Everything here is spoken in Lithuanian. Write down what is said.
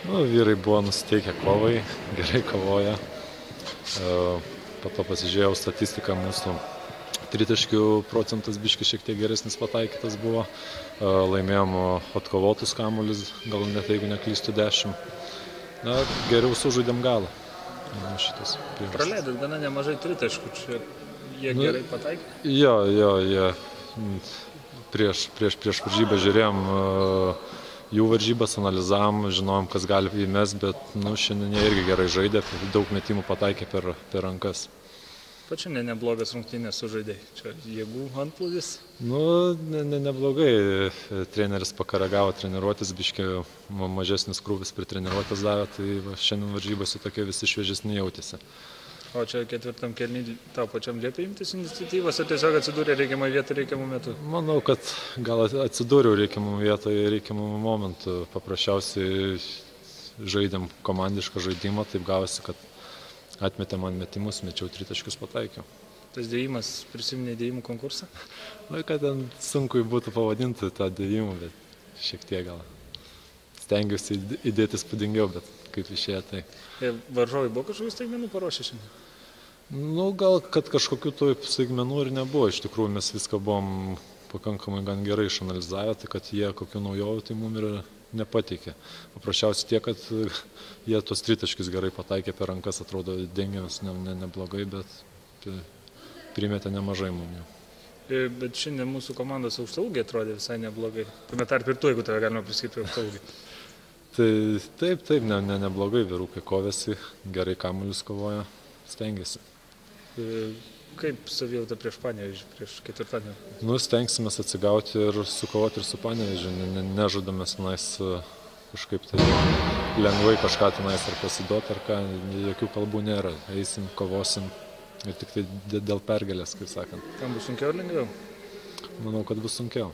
Nu, vyrai buvo nusiteikę kovai, gerai kovoja. Po to pasižiūrėjau statistiką mūsų. Tritaškių procentas biški šiek tiek geresnis pataikytas buvo. Laimėjom atkovotus kamuolius, gal net jeigu neklystu 10. Na, geriau sužaidėm galą. Praleidot gana nemažai tritaškų, čia jie gerai pataikė? Jo, jie prieš varžybą žiūrėjom jų varžybas, analizavom, žinojom, kas gali įmest, bet šiandien jie irgi gerai žaidė, daug metimų pataikė per rankas. Pat šiandien neblogas rungtynės sužaidėjai, čia jėgų antplūdis? Neblogai. Treneris pakaragavo treniruotis, biški mažesnis krūvis prie treniruotės davė, tai šiandien varžybose tokie visi šviežesni jautėsi. O čia ketvirtam kėliny tau pačiam liepė imtis iniciatyvos, ar tiesiog atsidūrė reikiamą vietą reikiamų metų? Manau, kad gal atsidūriau reikiamų vietoje reikiamų momentų. Paprasčiausiai žaidėm komandišką žaidimą, taip gavosi, kad atmetė man metimus, mečiau tritaškius, pataikiau. Tas dėjimas prisiminė dėjimų konkursą? Kad ten sunku būtų pavadinti tą dėjimą, bet šiek tiek gal stengiausi įdėti spūdingiau, bet kaip išėjo tai. Varžovai buvo kažkokių staigmenų paruošę šiandien? Gal kad kažkokių tų staigmenų ir nebuvo. Iš tikrųjų mes viską buvom pakankamai gan gerai išanalizavę, tai kad jie kokių naujovių tai mums ir nepateikė. Paprasčiausiai tiek, kad jie tos tritaškius gerai pataikė per rankas, atrodo dengėmės neblogai, bet primetė nemažai mums. Bet šiandien mūsų komandos aukštaūgiai atrodė visai neblogai. Tame tarp ir tu, jeigu tave galima priskirti aukštaūgiai. Tai taip, neblogai, vyrukai kovėsi, gerai kamuolius kovoja, stengiasi. Kaip savijauta prieš Panevėžį, prieš ketvirtadienį? Stengsimės atsigauti ir sukovoti ir su Panevėžiu. Nežudamės tenais kažkaip tai lengvai kažką tenais ar pasiduoti, ar ką, jokių kalbų nėra. Eisim, kovosim ir tik tai dėl pergalės, kaip sakant. Kam bus sunkiau ar lengviau? Manau, kad bus sunkiau.